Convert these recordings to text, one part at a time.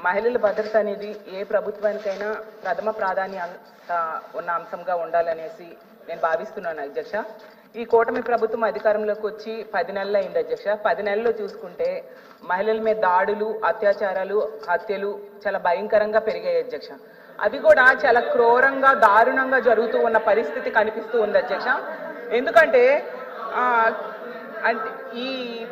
మహిళల భద్రత అనేది ఏ ప్రభుత్వానికైనా ప్రథమ ప్రాధాన్యత ఉన్న అంశంగా ఉండాలనేసి నేను భావిస్తున్నాను అధ్యక్ష. ఈ కూటమి ప్రభుత్వం అధికారంలోకి వచ్చి 10 నెలలు అయింది అధ్యక్ష. 10 నెలల్లో చూసుకుంటే మహిళల మీద దాడులు, అత్యాచారాలు, హత్యలు చాలా భయంకరంగా పెరిగాయి అధ్యక్ష. అది కూడా చాలా క్రూరంగా, దారుణంగా జరుగుతూ ఉన్న పరిస్థితి కనిపిస్తూ ఉంది అధ్యక్ష. ఎందుకంటే అంటే ఈ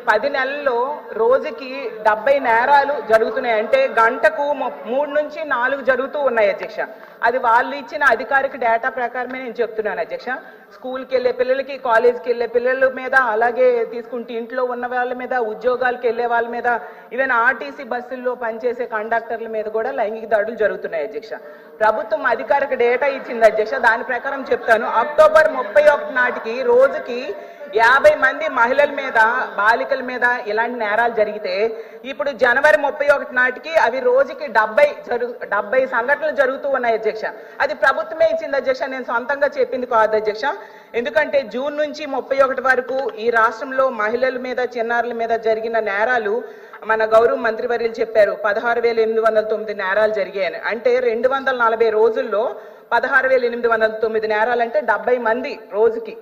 10 నెలల్లో రోజుకి 70 నేరాలు జరుగుతున్నాయి. అంటే గంటకు 3 నుంచి 4 జరుగుతూ ఉన్నాయి అధ్యక్ష. అది వాళ్ళు ఇచ్చిన అధికారిక డేటా ప్రకారమే నేను చెప్తున్నాను అధ్యక్ష. స్కూల్కి వెళ్ళే పిల్లలకి, కాలేజ్కి వెళ్ళే పిల్లల మీద, అలాగే తీసుకుంటే ఇంట్లో ఉన్న వాళ్ళ మీద, ఉద్యోగాలకు వెళ్ళే వాళ్ళ మీద, ఈవెన్ ఆర్టీసీ బస్సుల్లో పనిచేసే కండక్టర్ల మీద కూడా లైంగిక దాడులు జరుగుతున్నాయి అధ్యక్ష. ప్రభుత్వం అధికారిక డేటా ఇచ్చింది అధ్యక్ష. దాని ప్రకారం చెప్తాను, అక్టోబర్ 31 నాటికి రోజుకి 50 మంది మహిళల మీద, బాలికల మీద ఇలాంటి నేరాలు జరిగితే ఇప్పుడు జనవరి 31 నాటికి అవి రోజుకి 70 సంఘటనలు జరుగుతూ ఉన్నాయి అధ్యక్ష. అది ప్రభుత్వమే ఇచ్చింది అధ్యక్ష, నేను సొంతంగా చెప్పింది కాదు అధ్యక్ష. ఎందుకంటే జూన్ నుంచి 31 వరకు ఈ రాష్ట్రంలో మహిళల మీద, చిన్నారుల మీద జరిగిన నేరాలు మన గౌరవ మంత్రివర్యులు చెప్పారు 16,809 నేరాలు జరిగాయని. అంటే 240 రోజుల్లో 16,809 నేరాలంటే 70 మంది రోజుకి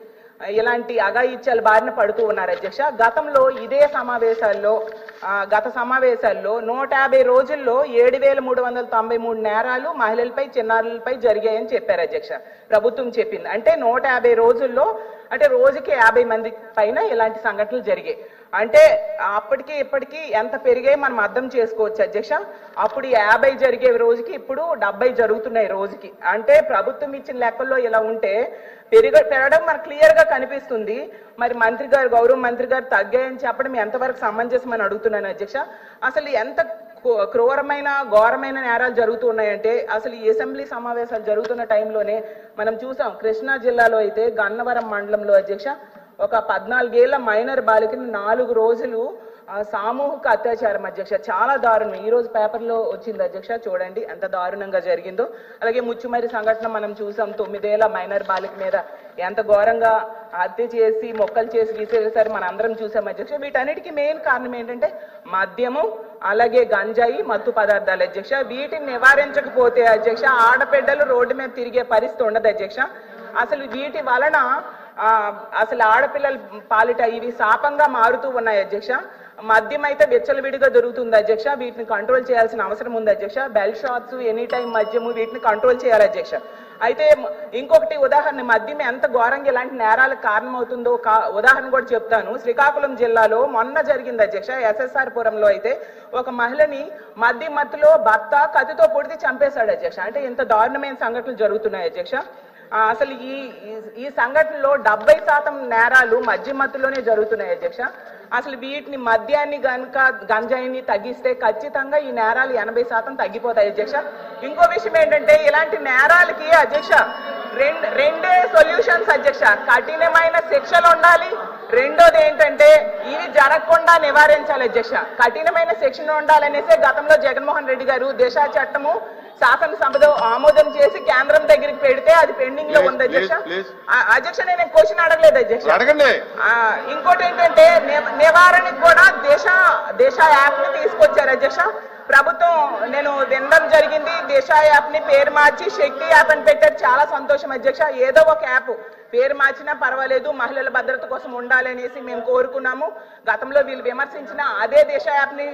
ఇలాంటి అఘాయిత్యాల బారిన పడుతూ ఉన్నారు అధ్యక్ష. గతంలో ఇదే సమావేశాల్లో గత సమావేశాల్లో 150 రోజుల్లో 7,393 నేరాలు మహిళలపై, చిన్నారులపై జరిగాయని చెప్పారు అధ్యక్ష. ప్రభుత్వం చెప్పింది అంటే 150 రోజుల్లో అంటే రోజుకి 50 మంది పైన ఇలాంటి సంఘటనలు జరిగాయి. అంటే అప్పటికి ఇప్పటికీ ఎంత పెరిగాయి మనం అర్థం చేసుకోవచ్చు అధ్యక్ష. అప్పుడు 50 జరిగే రోజుకి ఇప్పుడు 70 జరుగుతున్నాయి రోజుకి. అంటే ప్రభుత్వం ఇచ్చిన లెక్కల్లో ఇలా ఉంటే పెరగడం మనకు క్లియర్ గా కనిపిస్తుంది. మరి మంత్రి గారు, గౌరవ మంత్రి గారు తగ్గాయని చెప్పడం ఎంతవరకు సమంజసమని అడుగుతున్నాను అధ్యక్ష. అసలు ఎంత క్రూరమైన, ఘోరమైన నేరాలు జరుగుతూ ఉన్నాయంటే అసలు ఈ అసెంబ్లీ సమావేశాలు జరుగుతున్న టైంలోనే మనం చూసాం. కృష్ణా జిల్లాలో అయితే గన్నవరం మండలంలో అధ్యక్ష ఒక 14 ఏళ్ల మైనర్ బాలికని 4 రోజులు సామూహిక అత్యాచారం అధ్యక్ష. చాలా దారుణం. ఈ రోజు పేపర్లో వచ్చింది అధ్యక్ష, చూడండి ఎంత దారుణంగా జరిగిందో. అలాగే ముచ్చుమరి సంఘటన మనం చూసాం. 9 ఏళ్ల మైనర్ బాలిక మీద ఎంత ఘోరంగా హత్య చేసి, మొక్కలు చేసి విసిరేసారు మన అందరం చూసాం అధ్యక్ష. వీటన్నిటికీ మెయిన్ కారణం ఏంటంటే మద్యము, అలాగే గంజాయి, మత్తు పదార్థాలు అధ్యక్ష. వీటిని నివారించకపోతే అధ్యక్ష ఆడబిడ్డలు రోడ్డు మీద తిరిగే పరిస్థితి ఉండదు అధ్యక్ష. అసలు వీటి వలన అసలు ఆడపిల్లల పాలిట ఇవి శాపంగా మారుతూ ఉన్నాయి అధ్యక్ష. మద్యం అయితే విచ్చలవిడిగా దొరుకుతుంది అధ్యక్ష. వీటిని కంట్రోల్ చేయాల్సిన అవసరం ఉంది అధ్యక్ష. బెల్ షాప్స్, ఎనీ టైం మద్యము, వీటిని కంట్రోల్ చేయాలి అధ్యక్ష. అయితే ఇంకొకటి ఉదాహరణ, మద్యం ఎంత ఘోరంగా ఇలాంటి నేరాలకు కారణమవుతుందో ఉదాహరణ కూడా చెప్తాను. శ్రీకాకుళం జిల్లాలో మొన్న జరిగింది అధ్యక్ష. SSR పురంలో అయితే ఒక మహిళని మద్యం మత్తులో భర్త కత్తితో పొడిచి చంపేశాడు అధ్యక్ష. అంటే ఇంత దారుణమైన సంఘటనలు జరుగుతున్నాయి అధ్యక్ష. అసలు ఈ సంఘటనలో 70% నేరాలు మద్యం మత్తులోనే జరుగుతున్నాయి అధ్యక్ష. అసలు వీటిని మద్యాన్ని గనుక, గంజాయిని తగ్గిస్తే ఖచ్చితంగా ఈ నేరాలు 80% తగ్గిపోతాయి అధ్యక్ష. ఇంకో విషయం ఏంటంటే ఇలాంటి నేరాలకి అధ్యక్ష రెండే సొల్యూషన్స్ అధ్యక్ష. కఠినమైన శిక్షలు ఉండాలి. రెండోది ఏంటంటే ఇవి జరగకుండా నివారించాలి అధ్యక్ష. కఠినమైన శిక్షణ ఉండాలనేసే గతంలో జగన్మోహన్ రెడ్డి గారు దిశ చట్టము శాసనసభలో ఆమోదం చేసి కేంద్రం దగ్గరికి పెడితే అది పెండింగ్ లో ఉంది అధ్యక్ష. అధ్యక్ష నేను క్వశ్చన్ అడగలేదు అధ్యక్ష. ఇంకోటి ఏంటంటే నివారణకు కూడా దిశ యాప్ ని తీసుకొచ్చారు అధ్యక్ష. ప్రభుత్వం నేను వినడం జరిగింది. దిశ యాప్ ని పేరు మార్చి శక్తి యాప్ అని పెట్టారు. చాలా సంతోషం అధ్యక్ష. ఏదో ఒక యాప్ పేరు మార్చినా పర్వాలేదు, మహిళల భద్రత కోసం ఉండాలి అనేసి మేము కోరుకున్నాము. గతంలో వీళ్ళు విమర్శించిన అదే దిశ యాప్ ని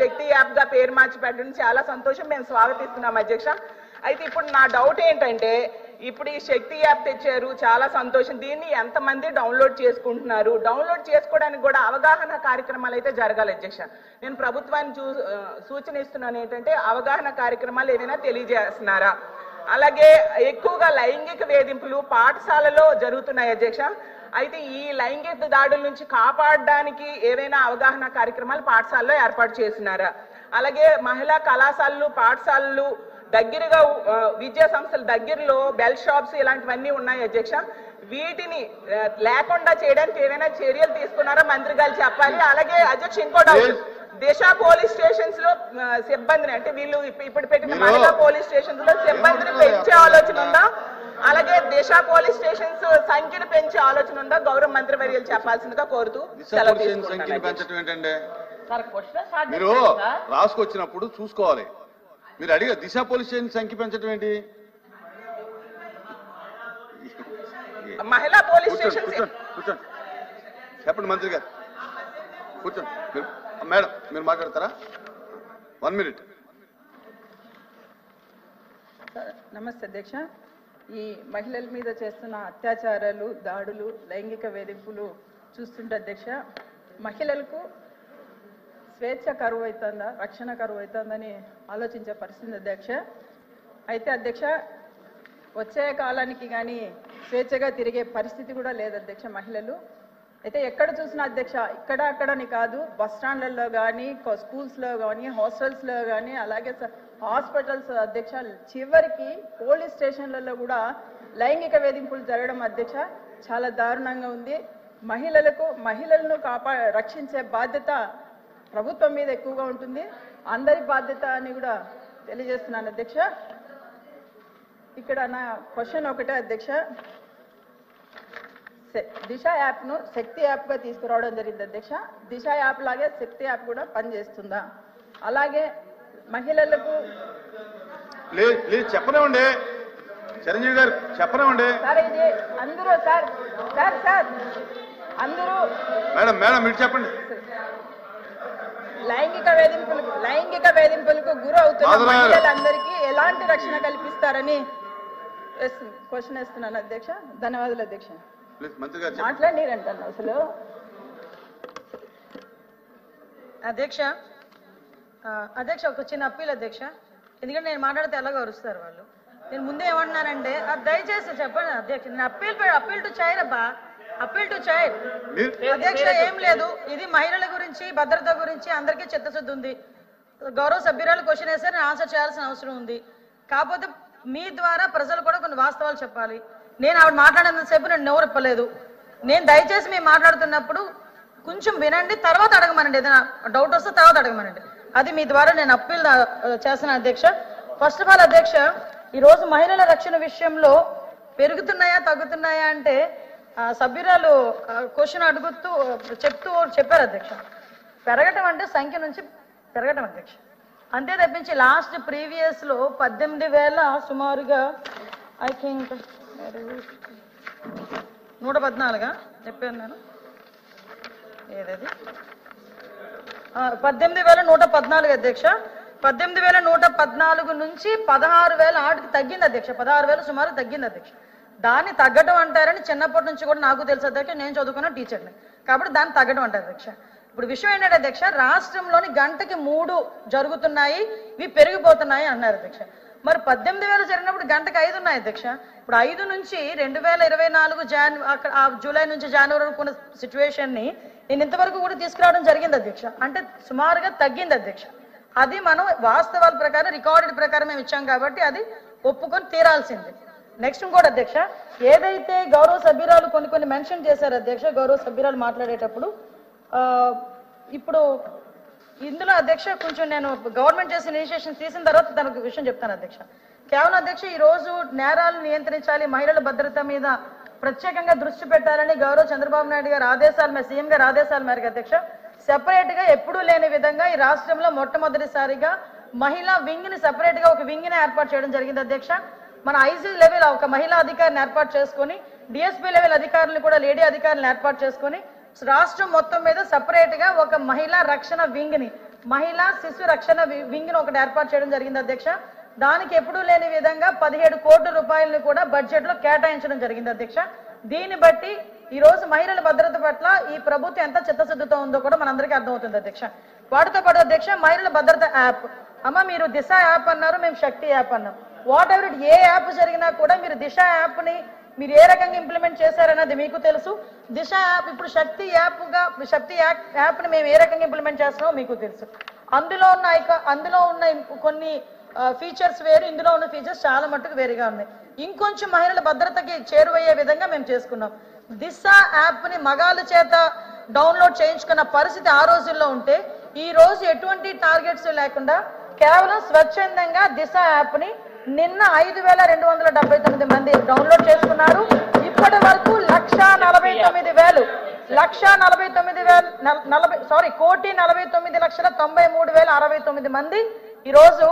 శక్తి యాప్ గా పేరు మార్చి పెట్టడం చాలా సంతోషం, మేము స్వాగతిస్తున్నాం అధ్యక్ష. అయితే ఇప్పుడు నా డౌట్ ఏంటంటే ఇప్పుడు ఈ శక్తి యాప్ తెచ్చారు, చాలా సంతోషం. దీన్ని ఎంతమంది డౌన్లోడ్ చేసుకుంటున్నారు? డౌన్లోడ్ చేసుకోవడానికి కూడా అవగాహన కార్యక్రమాలు అయితే జరగాలి అధ్యక్ష. నేను ప్రభుత్వాన్ని సూచన ఇస్తున్నాను ఏంటంటే అవగాహన కార్యక్రమాలు ఏమైనా తెలియజేస్తున్నారా? అలాగే ఎక్కువగా లైంగిక వేధింపులు పాఠశాలలో జరుగుతున్నాయి అధ్యక్ష. అయితే ఈ లైంగిక దాడుల నుంచి కాపాడడానికి ఏవైనా అవగాహన కార్యక్రమాలు పాఠశాలలో ఏర్పాటు చేస్తున్నారా? అలాగే మహిళా కళాశాలలు, పాఠశాలలు దగ్గరగా, విద్యా సంస్థల దగ్గరలో బెల్ షాప్స్ ఇలాంటివన్నీ ఉన్నాయి అధ్యక్ష. వీటిని లేకుండా చేయడానికి ఏమైనా చర్యలు తీసుకున్నారా మంత్రి గారు చెప్పాలి. అలాగే అధ్యక్ష ఇంకో డౌట్, దిశ పోలీస్ స్టేషన్స్ లో సిబ్బందిని అంటే వీళ్ళు ఇప్పుడు పెట్టిన మహిళా పోలీస్ స్టేషన్స్ లో సిబ్బందిని పెంచే ఆలోచన ఉందా? అలాగే దిశ పోలీస్ స్టేషన్స్ సంఖ్యను పెంచే ఆలోచన ఉందా? గౌరవ మంత్రి వర్యులు చెప్పాల్సిందిగా కోరుతూ సెలవు తీసుకుంటున్నాను. మీరు రాసుకొచ్చినప్పుడు చూసుకోవాలి. మీరు అడిగా దిశ పోలీస్ స్టేషన్ సంఖ్య పెంచడం ఏంటి? మహిళా పోలీస్ స్టేషన్ కూర్చోండి చెప్పండి మంత్రి గారు కూర్చోండి. మేడం మీరు మాట్లాడతారా? 1 minute. నమస్తే అధ్యక్ష. ఈ మహిళల మీద చేస్తున్న అత్యాచారాలు, దాడులు, లైంగిక వేధింపులు చూస్తుంటే అధ్యక్ష మహిళలకు స్వేచ్ఛ కరువు అవుతుందా, రక్షణ కరువు అవుతుందని ఆలోచించే పరిస్థితి అధ్యక్ష. అయితే అధ్యక్ష వచ్చే కాలానికి కానీ స్వేచ్ఛగా తిరిగే పరిస్థితి కూడా లేదు అధ్యక్ష మహిళలు. అయితే ఎక్కడ చూసినా అధ్యక్ష ఇక్కడ అక్కడని కాదు, బస్ స్టాండ్లలో కానీ, స్కూల్స్లో కానీ, హాస్టల్స్లో కానీ, అలాగే హాస్పిటల్స్ అధ్యక్ష, చివరికి పోలీస్ స్టేషన్లలో కూడా లైంగిక వేధింపులు జరగడం అధ్యక్ష చాలా దారుణంగా ఉంది. మహిళలను రక్షించే బాధ్యత ప్రభుత్వం మీద ఎక్కువగా ఉంటుంది, అందరి బాధ్యత అని కూడా తెలియజేస్తున్నాను అధ్యక్ష. ఇక్కడ నా క్వశ్చన్ ఒకటే అధ్యక్ష, దిశ యాప్ను శక్తి యాప్గా తీసుకురావడం జరిగింది అధ్యక్ష. దిశ యాప్ లాగే శక్తి యాప్ కూడా పనిచేస్తుందా? అలాగే మహిళలకు చెప్పనివ్వండి చిరంజీవి గారు, చెప్పనివ్వండి సార్. ఇది అందరూ సార్ అందరూ మేడం మీరు చెప్పండి. లైంగిక వేధింపులకు గురి అవుతున్న మహిళలందరికీ ఎలాంటి రక్షణ కల్పిస్తారని క్వశ్చన్ వేస్తున్నాను అధ్యక్ష. ధన్యవాదాలు అధ్యక్ష. మాట్లాడిరంటాను అసలు అధ్యక్ష ఒక చిన్న అప్పీల్ అధ్యక్ష, ఎందుకంటే నేను మాట్లాడితే ఎలాగో అరుస్తారు వాళ్ళు. నేను ముందే ఏమంటున్నానంటే దయచేసి చెప్పండి అధ్యక్ష, నేను అప్పీల్ టు చైర్ అబ్బా, అప్పీల్ టు చైర్ అధ్యక్ష. ఏం లేదు, ఇది మహిళల గురించి, భద్రత గురించి అందరికీ చిత్తశుద్ధి ఉంది. గౌరవ సభ్యురాలు క్వశ్చన్ వేస్తే నేను ఆన్సర్ చేయాల్సిన అవసరం ఉంది. కాకపోతే మీ ద్వారా ప్రజలు కూడా కొన్ని వాస్తవాలు చెప్పాలి. నేను ఆవిడ మాట్లాడినంతసేపు నేను నోరెప్పలేదు. నేను దయచేసి మేము మాట్లాడుతున్నప్పుడు కొంచెం వినండి, తర్వాత అడగమనండి. ఏదైనా డౌట్ వస్తే తర్వాత అడగమనండి. అది మీ ద్వారా నేను అప్పీల్ చేస్తున్నాను అధ్యక్ష. ఫస్ట్ ఆఫ్ ఆల్ అధ్యక్ష, ఈరోజు మహిళల రక్షణ విషయంలో పెరుగుతున్నాయా తగ్గుతున్నాయా అంటే సభ్యురాలు క్వశ్చన్ అడుగుతూ చెప్పారు అధ్యక్ష. పెరగటం అంటే సంఖ్య నుంచి పెరగటం అధ్యక్ష, అంతే తప్పించి లాస్ట్ ప్రీవియస్లో 18,000 సుమారుగా ఐ థింక్ 114 చెప్పాను నేను, ఏదది 18,114 అధ్యక్ష. 18,114 నుంచి 16,000 ఆటికి తగ్గింది అధ్యక్ష. 16,000 సుమారు తగ్గింది అధ్యక్ష. దాన్ని తగ్గడం అంటారని చిన్నప్పటి నుంచి కూడా నాకు తెలుసు అధ్యక్ష, నేను చదువుకున్న టీచర్ని, కాబట్టి దాన్ని తగ్గడం అంటారు అధ్యక్ష. ఇప్పుడు విషయం ఏంటంటే అధ్యక్ష, రాష్ట్రంలోని గంటకి 3 జరుగుతున్నాయి, ఇవి పెరిగిపోతున్నాయి అన్నారు అధ్యక్ష. మరి 18,000 జరిగినప్పుడు గంటకి 5 ఉన్నాయి అధ్యక్ష. ఇప్పుడు 5 నుంచి 2024 జూలై నుంచి జనవరి వరకు ఉన్న సిచ్యువేషన్ని నేను ఇంతవరకు కూడా తీసుకురావడం జరిగింది అధ్యక్ష. అంటే సుమారుగా తగ్గింది అధ్యక్ష. అది మనం వాస్తవాల ప్రకారం రికార్డెడ్ ప్రకారం మేము ఇచ్చాం కాబట్టి అది ఒప్పుకొని తీరాల్సింది. నెక్స్ట్ ఇంకోటి అధ్యక్ష, ఏదైతే గౌరవ సభ్యురాలు కొన్ని మెన్షన్ చేశారు అధ్యక్ష, గౌరవ సభ్యురాలు మాట్లాడేటప్పుడు ఇప్పుడు ఇందులో అధ్యక్ష కొంచెం నేను గవర్నమెంట్ చేసిన ఇనిషియేషన్ తీసిన తర్వాత దానికి విషయం చెప్తాను అధ్యక్ష. కేవలం అధ్యక్ష ఈరోజు నేరాలను నియంత్రించాలి, మహిళల భద్రత మీద ప్రత్యేకంగా దృష్టి పెట్టాలని గౌరవ చంద్రబాబు నాయుడు గారు ఆదేశాలు, సీఎం గారు ఆదేశాల మేరకు అధ్యక్ష సెపరేట్ గా ఎప్పుడూ లేని విధంగా ఈ రాష్ట్రంలో మొట్టమొదటిసారిగా మహిళా వింగ్ ని సెపరేట్ గా ఒక వింగ్ ని ఏర్పాటు చేయడం జరిగింది అధ్యక్ష. మన ఐజీ లెవెల్ ఒక మహిళా అధికారిని ఏర్పాటు చేసుకుని, డిఎస్పీ లెవెల్ అధికారులు కూడా లేడీ అధికారులను ఏర్పాటు చేసుకుని రాష్ట్రం మొత్తం మీద సెపరేట్ గా ఒక మహిళా రక్షణ వింగ్ ని, మహిళా శిశు రక్షణ వింగ్ ని ఒకటి ఏర్పాటు చేయడం జరిగింది అధ్యక్ష. దానికి ఎప్పుడూ లేని విధంగా 17 కోట్ల రూపాయలను కూడా బడ్జెట్ లో కేటాయించడం జరిగింది అధ్యక్ష. దీన్ని బట్టి ఈ రోజు మహిళల భద్రత పట్ల ఈ ప్రభుత్వం ఎంత చిత్తశుద్ధితో ఉందో కూడా మనందరికీ అర్థమవుతుంది అధ్యక్ష. వాటితో పాటు అధ్యక్ష మహిళల భద్రత యాప్, అమ్మ మీరు దిశ యాప్ అన్నారు, మేము శక్తి యాప్ అన్నాం. వాట్ ఎవర్ ఏ యాప్ జరిగినా కూడా మీరు దిశ యాప్ ని మీరు ఏ రకంగా ఇంప్లిమెంట్ చేశారన్నది మీకు తెలుసు. దిశ యాప్ ఇప్పుడు శక్తి యాప్ ని మేము ఏ రకంగా ఇంప్లిమెంట్ చేస్తున్నామో మీకు తెలుసు. అందులో ఉన్న కొన్ని ఫీచర్స్ వేరు, ఇందులో ఉన్న ఫీచర్స్ చాలా మట్టుకు వేరుగా ఉన్నాయి. ఇంకొంచెం మహిళల భద్రతకి చేరువయ్యే విధంగా మేము చేసుకున్నాం. దిశ యాప్ ని మగాళ్ళ చేత డౌన్లోడ్ చేయించుకున్న పరిస్థితి ఆ రోజుల్లో ఉంటే, ఈ రోజు ఎటువంటి టార్గెట్స్ లేకుండా కేవలం స్వచ్ఛందంగా దిశ యాప్ ని నిన్న 5,279 మంది డౌన్లోడ్ చేసుకున్నారు. ఇప్పటి వరకు 1,49,000 మంది ఈరోజు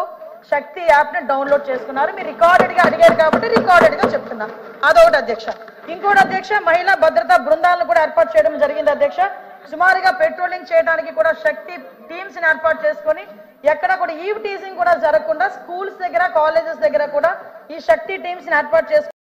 శక్తి యాప్ ని డౌన్లోడ్ చేసుకున్నారు. మీరు రికార్డెడ్ గా అడిగారు కాబట్టి రికార్డెడ్ గా చెప్తున్నా. అదొకటి అధ్యక్ష. ఇంకోటి అధ్యక్ష, మహిళా భద్రతా బృందాలను కూడా ఏర్పాటు చేయడం జరిగింది అధ్యక్ష. సుమారుగా పెట్రోలింగ్ చేయడానికి కూడా శక్తి టీమ్స్ ని ఏర్పాటు చేసుకొని ఎక్కడ కూడా ఈవ్ టీజింగ్ కూడా జరగకుండా స్కూల్స్ దగ్గర కాలేజెస్ దగ్గర కూడా ఈ శక్తి టీమ్స్ ని ఏర్పాటు చేసుకుని